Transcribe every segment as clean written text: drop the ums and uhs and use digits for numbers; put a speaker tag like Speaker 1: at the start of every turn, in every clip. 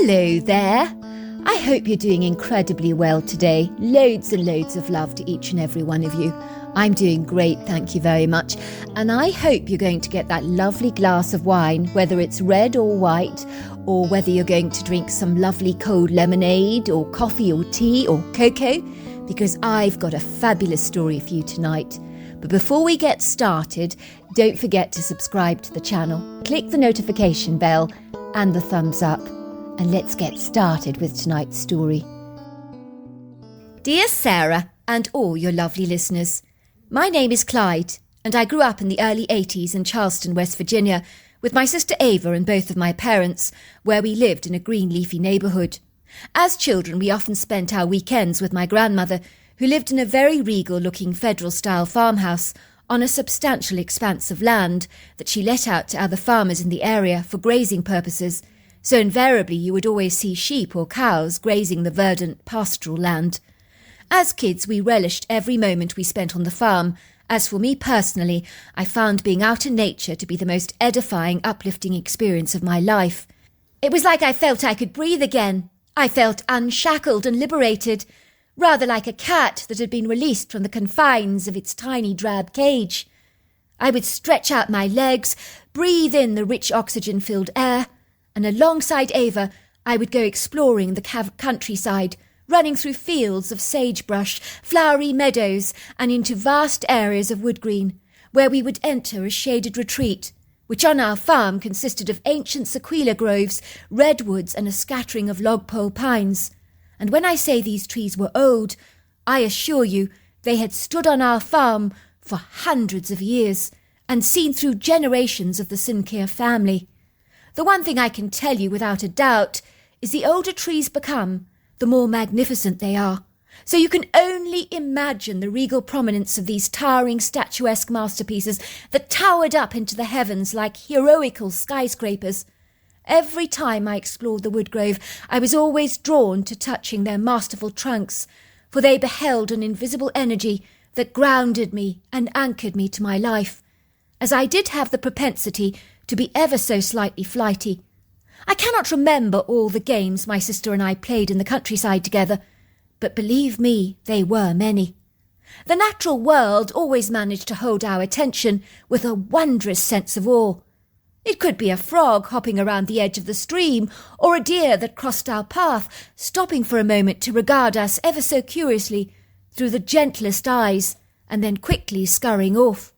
Speaker 1: Hello there. I hope you're doing incredibly well today. Loads and loads of love to each and every one of you. I'm doing great, thank you very much. And I hope you're going to get that lovely glass of wine, whether it's red or white, or whether you're going to drink some lovely cold lemonade or coffee or tea or cocoa, because I've got a fabulous story for you tonight. But before we get started, don't forget to subscribe to the channel, click the notification bell and the thumbs up, and let's get started with tonight's story. Dear Sarah and all your lovely listeners, my name is Clyde, and I grew up in the early 80s in Charleston, West Virginia, with my sister Ava and both of my parents, where we lived in a green leafy neighbourhood. As children, we often spent our weekends with my grandmother, who lived in a very regal-looking federal-style farmhouse on a substantial expanse of land that she let out to other farmers in the area for grazing purposes, so invariably you would always see sheep or cows grazing the verdant pastoral land. As kids, we relished every moment we spent on the farm. As for me personally, I found being out in nature to be the most edifying, uplifting experience of my life. It was like I felt I could breathe again. I felt unshackled and liberated, rather like a cat that had been released from the confines of its tiny drab cage. I would stretch out my legs, breathe in the rich oxygen-filled air, and alongside Ava, I would go exploring the countryside, running through fields of sagebrush, flowery meadows, and into vast areas of wood-green, where we would enter a shaded retreat, which on our farm consisted of ancient sequoia groves, redwoods, and a scattering of lodgepole pines. And when I say these trees were old, I assure you they had stood on our farm for hundreds of years and seen through generations of the Sinclair family. The one thing I can tell you without a doubt is the older trees become, the more magnificent they are. So you can only imagine the regal prominence of these towering statuesque masterpieces that towered up into the heavens like heroical skyscrapers. Every time I explored the woodgrove, I was always drawn to touching their masterful trunks, for they beheld an invisible energy that grounded me and anchored me to my life, as I did have the propensity to be ever so slightly flighty. I cannot remember all the games my sister and I played in the countryside together, but believe me, they were many. The natural world always managed to hold our attention with a wondrous sense of awe. It could be a frog hopping around the edge of the stream, or a deer that crossed our path, stopping for a moment to regard us ever so curiously through the gentlest eyes, and then quickly scurrying off.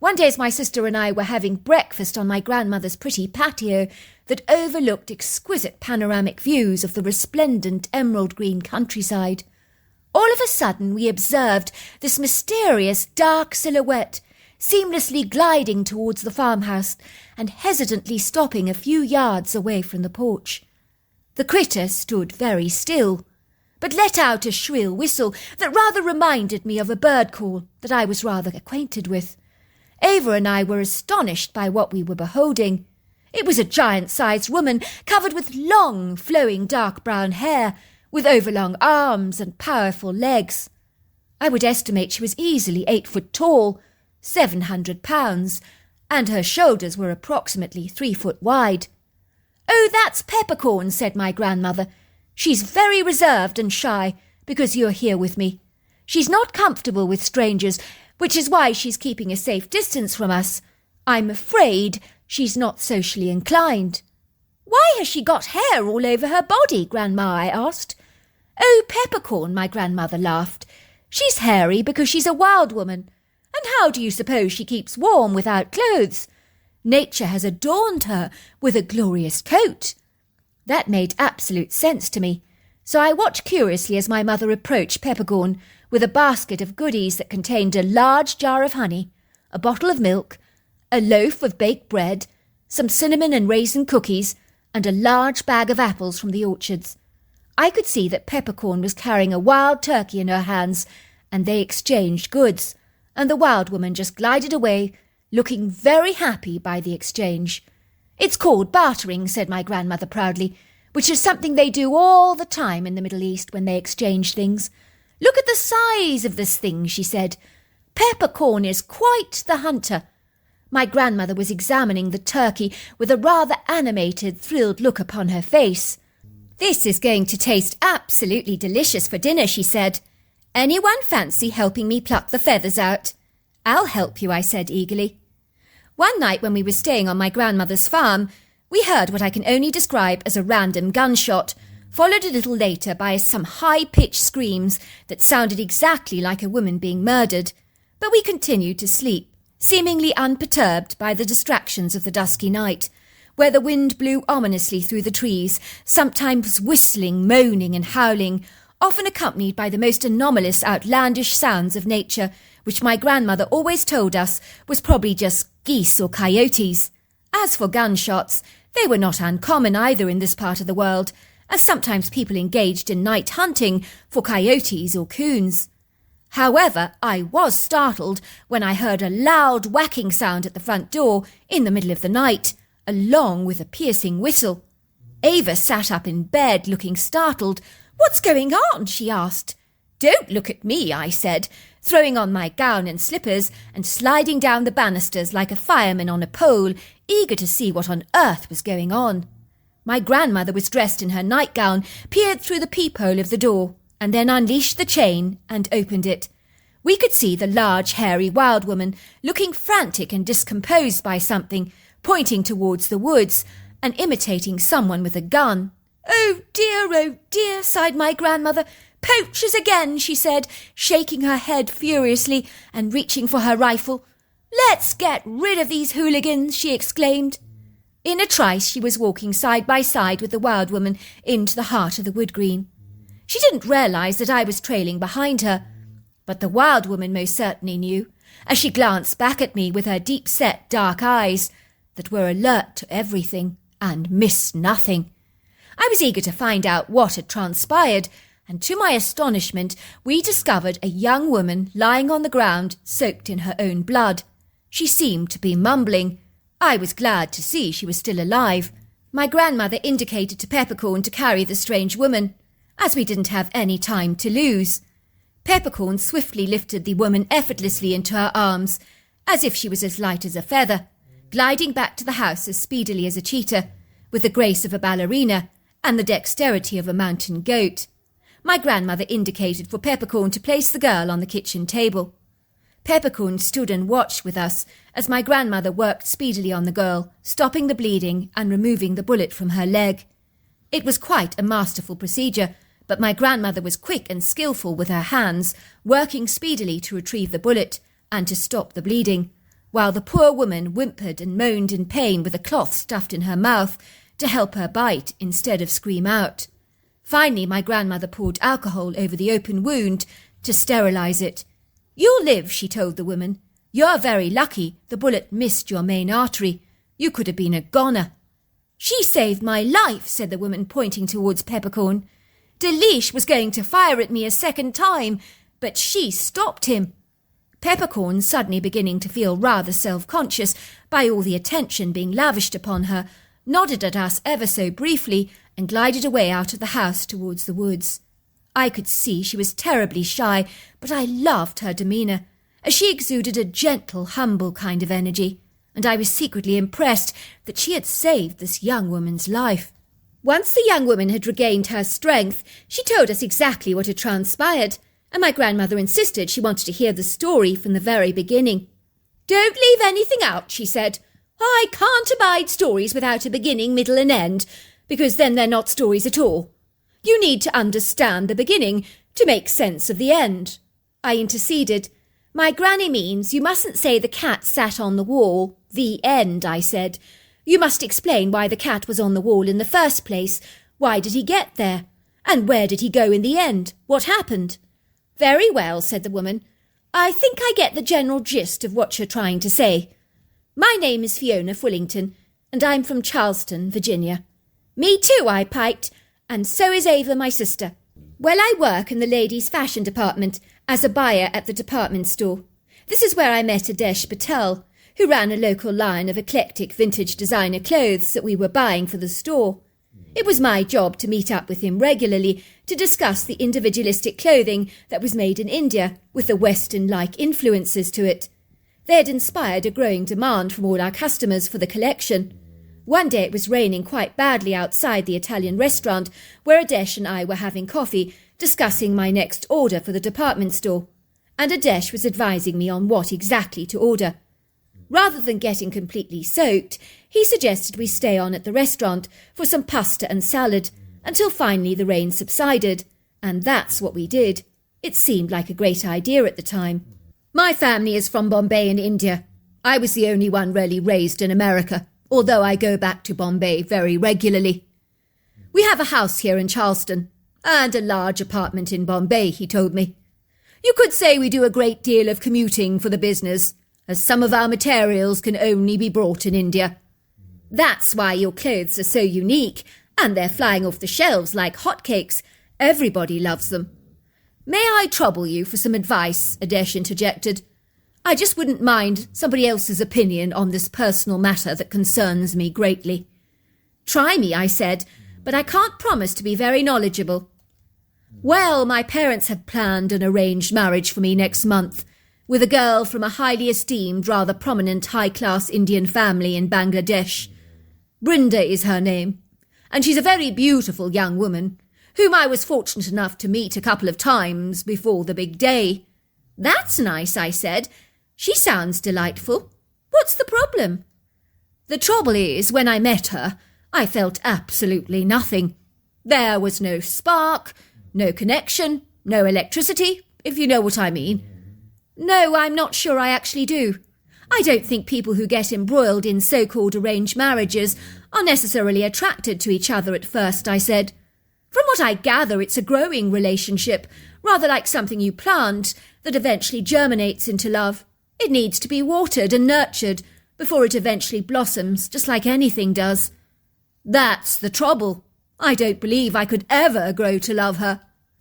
Speaker 1: One day as my sister and I were having breakfast on my grandmother's pretty patio that overlooked exquisite panoramic views of the resplendent emerald-green countryside, all of a sudden we observed this mysterious dark silhouette seamlessly gliding towards the farmhouse and hesitantly stopping a few yards away from the porch. The critter stood very still, but let out a shrill whistle that rather reminded me of a bird call that I was rather acquainted with. Ava and I were astonished by what we were beholding. It was a giant-sized woman covered with long, flowing dark brown hair, with overlong arms and powerful legs. I would estimate she was easily 8 foot tall, 700 pounds, and her shoulders were approximately 3 foot wide. "Oh, that's Peppercorn," said my grandmother. "She's very reserved and shy, because you're here with me. She's not comfortable with strangers, which is why she's keeping a safe distance from us. I'm afraid she's not socially inclined." "Why has she got hair all over her body, Grandma?" I asked. "Oh, Peppercorn," my grandmother laughed. "She's hairy because she's a wild woman. And how do you suppose she keeps warm without clothes? Nature has adorned her with a glorious coat." That made absolute sense to me, so I watched curiously as my mother approached Peppercorn with a basket of goodies that contained a large jar of honey, a bottle of milk, a loaf of baked bread, some cinnamon and raisin cookies, and a large bag of apples from the orchards. I could see that Peppercorn was carrying a wild turkey in her hands, and they exchanged goods, and the wild woman just glided away, looking very happy by the exchange. "It's called bartering," said my grandmother proudly, "which is something they do all the time in the Middle East when they exchange things. Look at the size of this thing," she said. "Peppercorn is quite the hunter." My grandmother was examining the turkey with a rather animated, thrilled look upon her face. "This is going to taste absolutely delicious for dinner," she said. "Anyone fancy helping me pluck the feathers out?" "I'll help you," I said eagerly. One night when we were staying on my grandmother's farm, we heard what I can only describe as a random gunshot, followed a little later by some high-pitched screams that sounded exactly like a woman being murdered. But we continued to sleep, seemingly unperturbed by the distractions of the dusky night, where the wind blew ominously through the trees, sometimes whistling, moaning and howling, often accompanied by the most anomalous, outlandish sounds of nature, which my grandmother always told us was probably just geese or coyotes. As for gunshots, they were not uncommon either in this part of the world, as sometimes people engaged in night hunting for coyotes or coons. However, I was startled when I heard a loud whacking sound at the front door in the middle of the night, along with a piercing whistle. Ava sat up in bed, looking startled. "What's going on?" she asked. "Don't look at me," I said, throwing on my gown and slippers and sliding down the banisters like a fireman on a pole, eager to see what on earth was going on. My grandmother was dressed in her nightgown, peered through the peephole of the door, and then unleashed the chain and opened it. We could see the large, hairy wild woman, looking frantic and discomposed by something, pointing towards the woods and imitating someone with a gun. Oh dear, sighed my grandmother. "Poachers again," she said, shaking her head furiously and reaching for her rifle. "Let's get rid of these hooligans," she exclaimed. In a trice she was walking side by side with the wild woman into the heart of the wood green. She didn't realise that I was trailing behind her, but the wild woman most certainly knew, as she glanced back at me with her deep-set dark eyes that were alert to everything and missed nothing. I was eager to find out what had transpired, and to my astonishment we discovered a young woman lying on the ground, soaked in her own blood. She seemed to be mumbling. I was glad to see she was still alive. My grandmother indicated to Peppercorn to carry the strange woman, as we didn't have any time to lose. Peppercorn swiftly lifted the woman effortlessly into her arms, as if she was as light as a feather, gliding back to the house as speedily as a cheetah, with the grace of a ballerina and the dexterity of a mountain goat. My grandmother indicated for Peppercorn to place the girl on the kitchen table. Peppercorn stood and watched with us as my grandmother worked speedily on the girl, stopping the bleeding and removing the bullet from her leg. It was quite a masterful procedure, but my grandmother was quick and skillful with her hands, working speedily to retrieve the bullet and to stop the bleeding, while the poor woman whimpered and moaned in pain with a cloth stuffed in her mouth to help her bite instead of scream out. Finally, my grandmother poured alcohol over the open wound to sterilize it. "You'll live," she told the woman. "You're very lucky the bullet missed your main artery. You could have been a goner." "She saved my life," said the woman, pointing towards Peppercorn. "Delish was going to fire at me a second time, but she stopped him." Peppercorn, suddenly beginning to feel rather self-conscious by all the attention being lavished upon her, nodded at us ever so briefly and glided away out of the house towards the woods. I could see she was terribly shy, but I loved her demeanour, as she exuded a gentle, humble kind of energy, and I was secretly impressed that she had saved this young woman's life. Once the young woman had regained her strength, she told us exactly what had transpired, and my grandmother insisted she wanted to hear the story from the very beginning. "Don't leave anything out," she said. "I can't abide stories without a beginning, middle and end, because then they're not stories at all. You need to understand the beginning to make sense of the end." I interceded. "My granny means you mustn't say the cat sat on the wall. The end," I said. "You must explain why the cat was on the wall in the first place. Why did he get there? And where did he go in the end? What happened?" "Very well," said the woman. "I think I get the general gist of what you're trying to say. My name is Fiona Fullington, and I'm from Charleston, Virginia." "Me too," I piped, "and so is Ava, my sister. Well, I work in the ladies' fashion department as a buyer at the department store. This is where I met Adesh Patel, who ran a local line of eclectic vintage designer clothes that we were buying for the store. It was my job to meet up with him regularly to discuss the individualistic clothing that was made in India with the Western-like influences to it. They had inspired a growing demand from all our customers for the collection. One day it was raining quite badly outside the Italian restaurant where Adesh and I were having coffee, discussing my next order for the department store, and Adesh was advising me on what exactly to order. Rather than getting completely soaked, he suggested we stay on at the restaurant for some pasta and salad until finally the rain subsided, and that's what we did. It seemed like a great idea at the time. My family is from Bombay in India. I was the only one really raised in America, although I go back to Bombay very regularly. We have a house here in Charleston, and a large apartment in Bombay, he told me. You could say we do a great deal of commuting for the business, as some of our materials can only be brought in India. That's why your clothes are so unique, and they're flying off the shelves like hotcakes. Everybody loves them. May I trouble you for some advice? Adesh interjected. I just wouldn't mind somebody else's opinion on this personal matter that concerns me greatly. Try me, I said, but I can't promise to be very knowledgeable. Well, my parents have planned an arranged marriage for me next month, with a girl from a highly esteemed, rather prominent high-class Indian family in Bangladesh. Brinda is her name, and she's a very beautiful young woman, whom I was fortunate enough to meet a couple of times before the big day. That's nice, I said. She sounds delightful. What's the problem? The trouble is, when I met her, I felt absolutely nothing. There was no spark, no connection, no electricity, if you know what I mean. No, I'm not sure I actually do. I don't think people who get embroiled in so-called arranged marriages are necessarily attracted to each other at first, I said. From what I gather, it's a growing relationship, rather like something you plant that eventually germinates into love. It needs to be watered and nurtured before it eventually blossoms, just like anything does. That's the trouble. I don't believe I could ever grow to love her.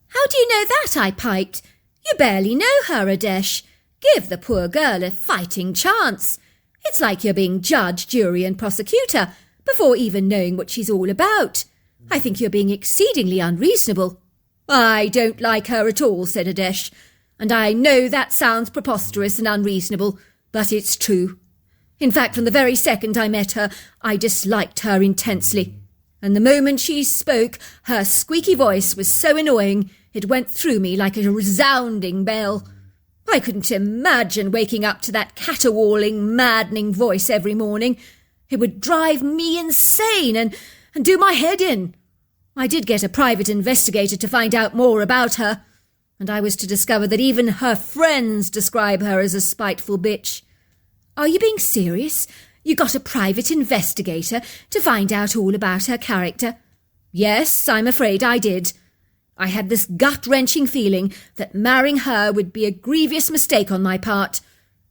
Speaker 1: How do you know that? I piped. You barely know her, Adesh. Give the poor girl a fighting chance. It's like you're being judge, jury and prosecutor before even knowing what she's all about. I think you're being exceedingly unreasonable. I don't like her at all, said Adesh, and I know that sounds preposterous and unreasonable, but it's true. In fact, from the very second I met her, I disliked her intensely. And the moment she spoke, her squeaky voice was so annoying it went through me like a resounding bell. I couldn't imagine waking up to that caterwauling, maddening voice every morning. It would drive me insane and do my head in. I did get a private investigator to find out more about her, and I was to discover that even her friends describe her as a spiteful bitch. Are you being serious? You got a private investigator to find out all about her character? Yes, I'm afraid I did. I had this gut-wrenching feeling that marrying her would be a grievous mistake on my part,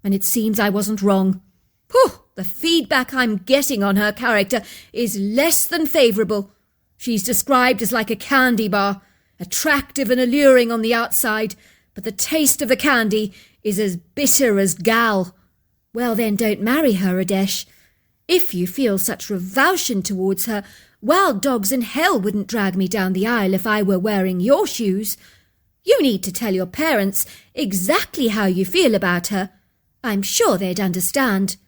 Speaker 1: and it seems I wasn't wrong. Whew, the feedback I'm getting on her character is less than favourable. She's described as like a candy bar, attractive and alluring on the outside, but the taste of the candy is as bitter as gall. Well then, don't marry her, Adesh. If you feel such revulsion towards her, wild dogs in hell wouldn't drag me down the aisle if I were wearing your shoes. You need to tell your parents exactly how you feel about her. I'm sure they'd understand.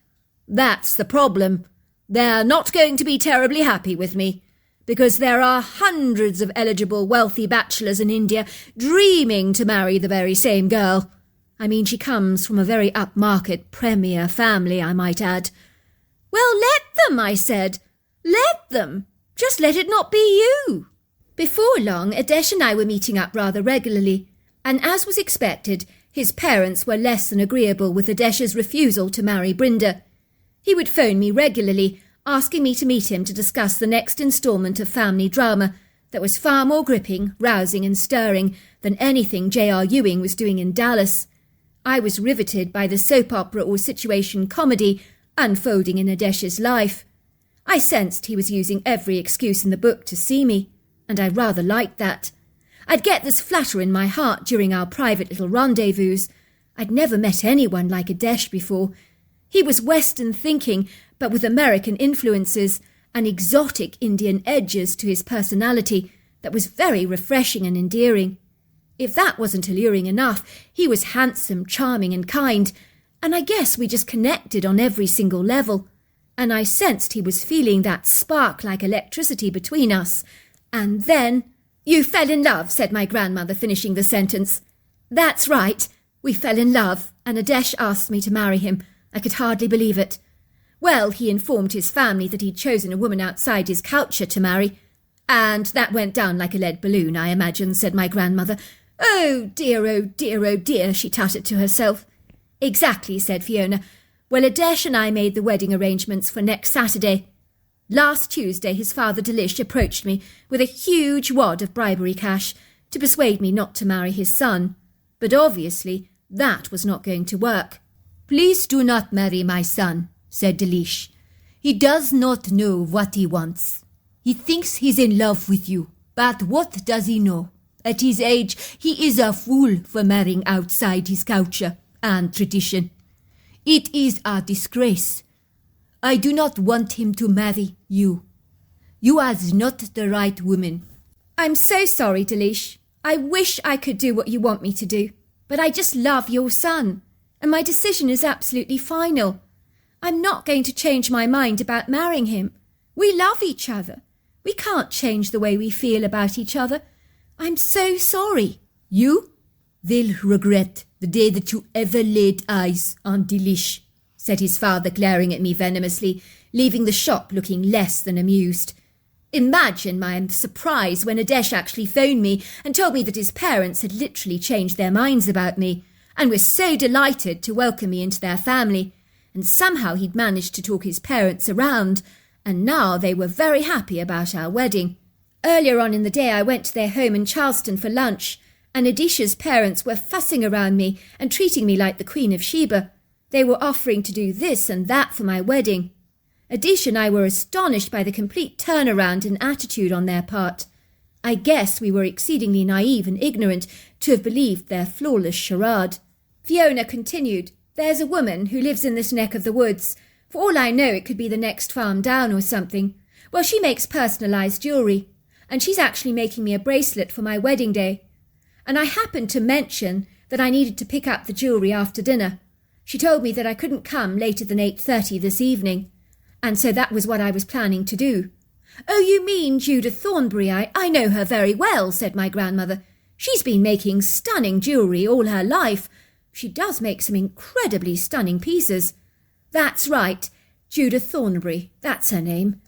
Speaker 1: That's the problem. They're not going to be terribly happy with me, because there are hundreds of eligible wealthy bachelors in India dreaming to marry the very same girl. I mean, she comes from a very upmarket premier family, I might add. Well, let them, I said. Let them. Just let it not be you. Before long, Adesh and I were meeting up rather regularly, and as was expected, his parents were less than agreeable with Adesh's refusal to marry Brinda. He would phone me regularly, asking me to meet him to discuss the next instalment of family drama that was far more gripping, rousing and stirring than anything J.R. Ewing was doing in Dallas. I was riveted by the soap opera or situation comedy unfolding in Adesh's life. I sensed he was using every excuse in the book to see me, and I rather liked that. I'd get this flutter in my heart during our private little rendezvous. I'd never met anyone like Adesh before. He was Western thinking, but with American influences and exotic Indian edges to his personality that was very refreshing and endearing. If that wasn't alluring enough, he was handsome, charming and kind, and I guess we just connected on every single level. and I sensed he was feeling that spark like electricity between us. And then, "You fell in love," said my grandmother, finishing the sentence. "That's right. We fell in love, and Adesh asked me to marry him. I could hardly believe it. Well, he informed his family that he'd chosen a woman outside his culture to marry. And that went down like a lead balloon, I imagine," said my grandmother. Oh dear, she tutted to herself. "Exactly," said Fiona. "Well, Adesh and I made the wedding arrangements for next Saturday. Last Tuesday his father Delish approached me with a huge wad of bribery cash to persuade me not to marry his son. But obviously that was not going to work. "Please do not marry my son," said Delish. "He does not know what he wants. He thinks he's in love with you, but what does he know? At his age, he is a fool for marrying outside his culture and tradition. It is a disgrace. I do not want him to marry you. You are not the right woman." "I'm so sorry, Delish. I wish I could do what you want me to do, but I just love your son, and my decision is absolutely final. I'm not going to change my mind about marrying him. We love each other. We can't change the way we feel about each other. I'm so sorry." "You will regret the day that you ever laid eyes on Delish," said his father, glaring at me venomously, leaving the shop looking less than amused. Imagine my surprise when Adesh actually phoned me and told me that his parents had literally changed their minds about me and were so delighted to welcome me into their family. And somehow he'd managed to talk his parents around, and now they were very happy about our wedding. Earlier on in the day I went to their home in Charleston for lunch, and Adisha's parents were fussing around me and treating me like the Queen of Sheba. They were offering to do this and that for my wedding. Adisha and I were astonished by the complete turnaround in attitude on their part. I guess we were exceedingly naive and ignorant to have believed their flawless charade. Fiona continued, "There's a woman who lives in this neck of the woods. For all I know, it could be the next farm down or something. Well, she makes personalised jewellery, and she's actually making me a bracelet for my wedding day. And I happened to mention that I needed to pick up the jewellery after dinner. She told me that I couldn't come later than 8:30 this evening. And so that was what I was planning to do." "Oh, you mean Judith Thornbury? I know her very well," said my grandmother. "She's been making stunning jewellery all her life. She does make some incredibly stunning pieces." "That's right, Judith Thornbury, that's her name.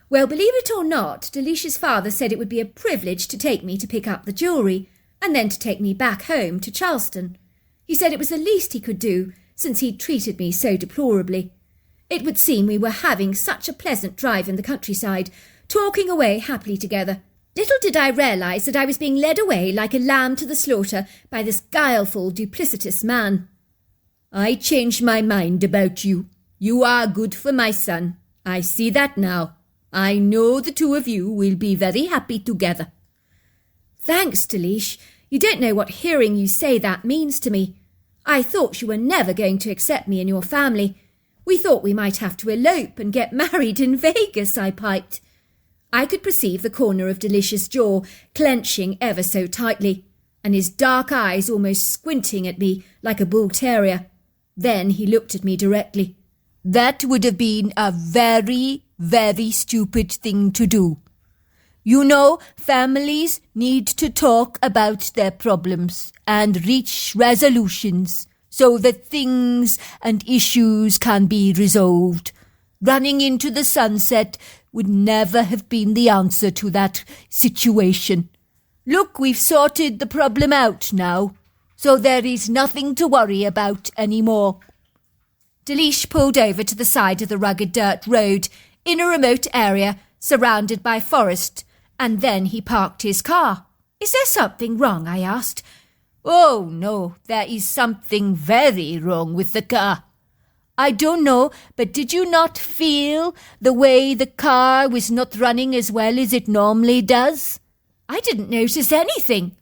Speaker 1: Well, believe it or not, Delicia's father said it would be a privilege to take me to pick up the jewellery and then to take me back home to Charleston. He said it was the least he could do, since he'd treated me so deplorably. It would seem we were having such a pleasant drive in the countryside, talking away happily together. Little did I realise that I was being led away like a lamb to the slaughter by this guileful, duplicitous man." "I changed my mind about you. You are good for my son. I see that now. I know the two of you will be very happy together." "Thanks, Delish. You don't know what hearing you say that means to me. I thought you were never going to accept me in your family. We thought we might have to elope and get married in Vegas," I piped. I could perceive the corner of Delicious' jaw clenching ever so tightly, and his dark eyes almost squinting at me like a bull terrier. Then he looked at me directly. "That would have been a very, very stupid thing to do. You know, families need to talk about their problems and reach resolutions so that things and issues can be resolved. Running into the sunset would never have been the answer to that situation. Look, we've sorted the problem out now, so there is nothing to worry about anymore." Delish pulled over to the side of the rugged dirt road in a remote area surrounded by forest, and then he parked his car. "Is there something wrong?" I asked. "Oh, no, there is something very wrong with the car. I don't know, but did you not feel the way the car was not running as well as it normally does?" "I didn't notice anything."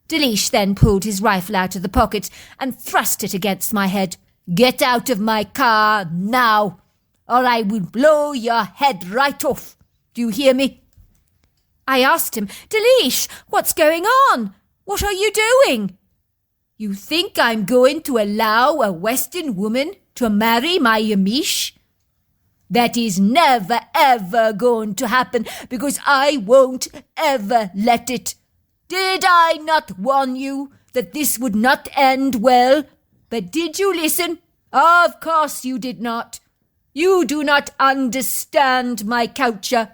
Speaker 1: Delish then pulled his rifle out of the pocket and thrust it against my head. "Get out of my car now, or I will blow your head right off. Do you hear me?" I asked him, "Delish, what's going on? What are you doing?" "You think I'm going to allow a Western woman to marry my Yamish?" That is never, ever going to happen, because I won't ever let it. Did I not warn you that this would not end well? But did you listen? Of course you did not. You do not understand my culture.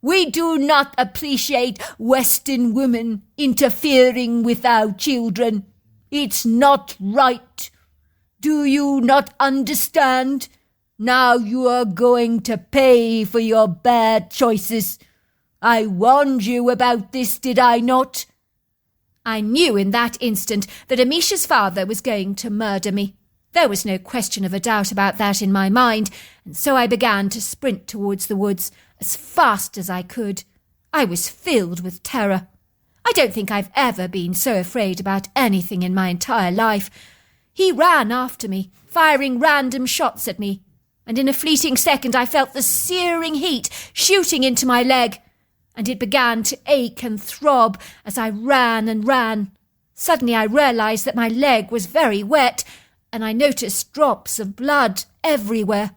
Speaker 1: We do not appreciate Western women interfering with our children. It's not right. Do you not understand? Now you are going to pay for your bad choices. I warned you about this, did I not? I knew in that instant that Amisha's father was going to murder me. There was no question of a doubt about that in my mind, and so I began to sprint towards the woods as fast as I could. I was filled with terror. I don't think I've ever been so afraid about anything in my entire life. He ran after me, firing random shots at me, and in a fleeting second I felt the searing heat shooting into my leg, and it began to ache and throb as I ran and ran. Suddenly I realized that my leg was very wet, and I noticed drops of blood everywhere.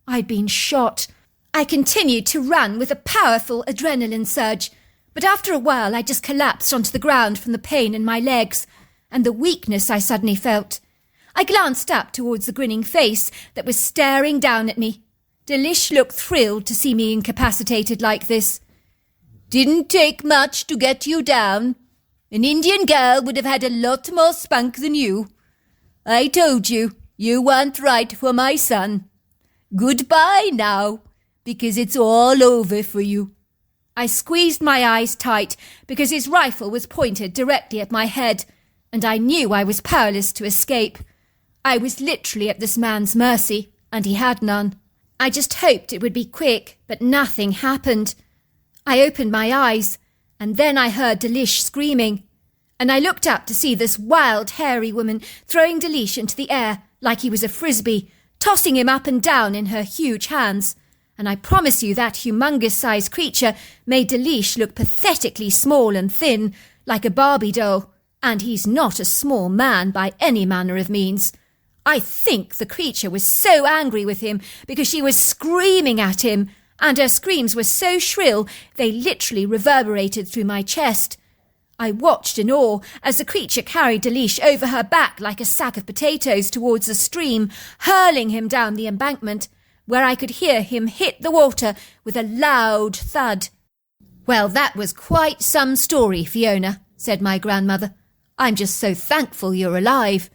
Speaker 1: I'd been shot. I continued to run with a powerful adrenaline surge, but after a while I just collapsed onto the ground from the pain in my legs and the weakness I suddenly felt. I glanced up towards the grinning face that was staring down at me. Delish looked thrilled to see me incapacitated like this. Didn't take much to get you down. An Indian girl would have had a lot more spunk than you. I told you, you weren't right for my son. Goodbye now, because it's all over for you. I squeezed my eyes tight because his rifle was pointed directly at my head, and I knew I was powerless to escape. I was literally at this man's mercy, and he had none. I just hoped it would be quick, but nothing happened. I opened my eyes, and then I heard Delish screaming, and I looked up to see this wild, hairy woman throwing Delish into the air like he was a frisbee, tossing him up and down in her huge hands. And I promise you that humongous-sized creature made Delish look pathetically small and thin, like a Barbie doll, and he's not a small man by any manner of means. I think the creature was so angry with him because she was screaming at him, and her screams were so shrill they literally reverberated through my chest. I watched in awe as the creature carried Delish over her back like a sack of potatoes towards the stream, hurling him down the embankment, where I could hear him hit the water with a loud thud. Well, that was quite some story, Fiona, said my grandmother. I'm just so thankful you're alive.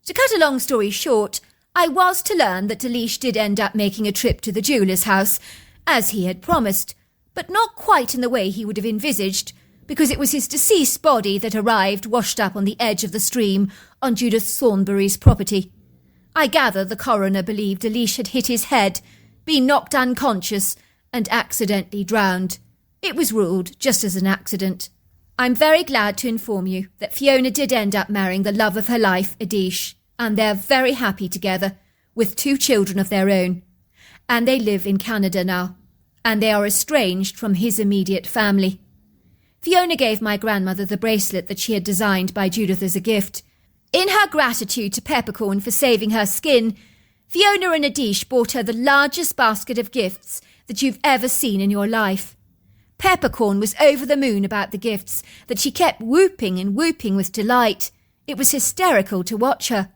Speaker 1: To cut a long story short, I was to learn that Delish did end up making a trip to the jeweller's house, as he had promised, but not quite in the way he would have envisaged, because it was his deceased body that arrived washed up on the edge of the stream on Judith Thornbury's property. I gather the coroner believed Delish had hit his head, been knocked unconscious, and accidentally drowned. It was ruled just as an accident. I'm very glad to inform you that Fiona did end up marrying the love of her life, Adish, and they're very happy together, with 2 children of their own. And they live in Canada now, and they are estranged from his immediate family. Fiona gave my grandmother the bracelet that she had designed by Judith as a gift. In her gratitude to Peppercorn for saving her skin, Fiona and Adish bought her the largest basket of gifts that you've ever seen in your life. Peppercorn was over the moon about the gifts, that she kept whooping and whooping with delight. It was hysterical to watch her.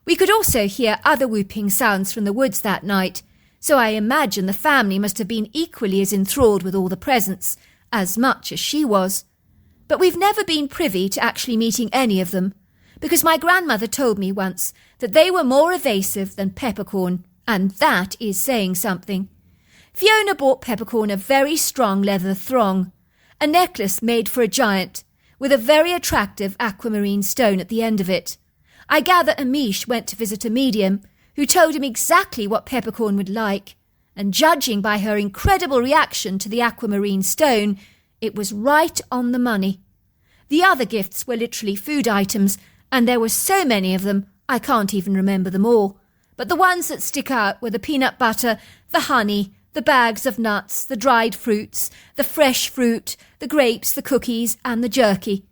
Speaker 1: We could also hear other whooping sounds from the woods that night, so I imagine the family must have been equally as enthralled with all the presents, as much as she was. But we've never been privy to actually meeting any of them, because my grandmother told me once that they were more evasive than Peppercorn, and that is saying something. Fiona bought Peppercorn a very strong leather thong, a necklace made for a giant, with a very attractive aquamarine stone at the end of it. I gather Amish went to visit a medium, who told him exactly what Peppercorn would like, and judging by her incredible reaction to the aquamarine stone, it was right on the money. The other gifts were literally food items, and there were so many of them, I can't even remember them all. But the ones that stick out were the peanut butter, the honey, the bags of nuts, the dried fruits, the fresh fruit, the grapes, the cookies, and the jerky.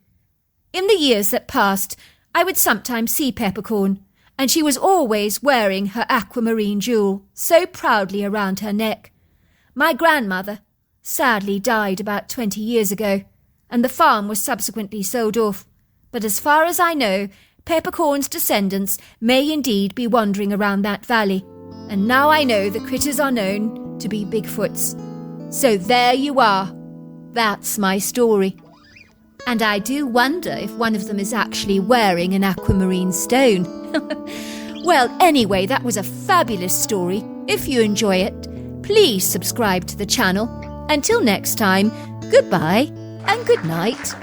Speaker 1: In the years that passed, I would sometimes see Peppercorn, and she was always wearing her aquamarine jewel so proudly around her neck. My grandmother sadly died about 20 years ago, and the farm was subsequently sold off. But as far as I know, Peppercorn's descendants may indeed be wandering around that valley, and now I know the critters are known to be Bigfoots. So there you are. That's my story. And I do wonder if one of them is actually wearing an aquamarine stone. Well, anyway, that was a fabulous story. If you enjoy it, please subscribe to the channel. Until next time, goodbye and good night.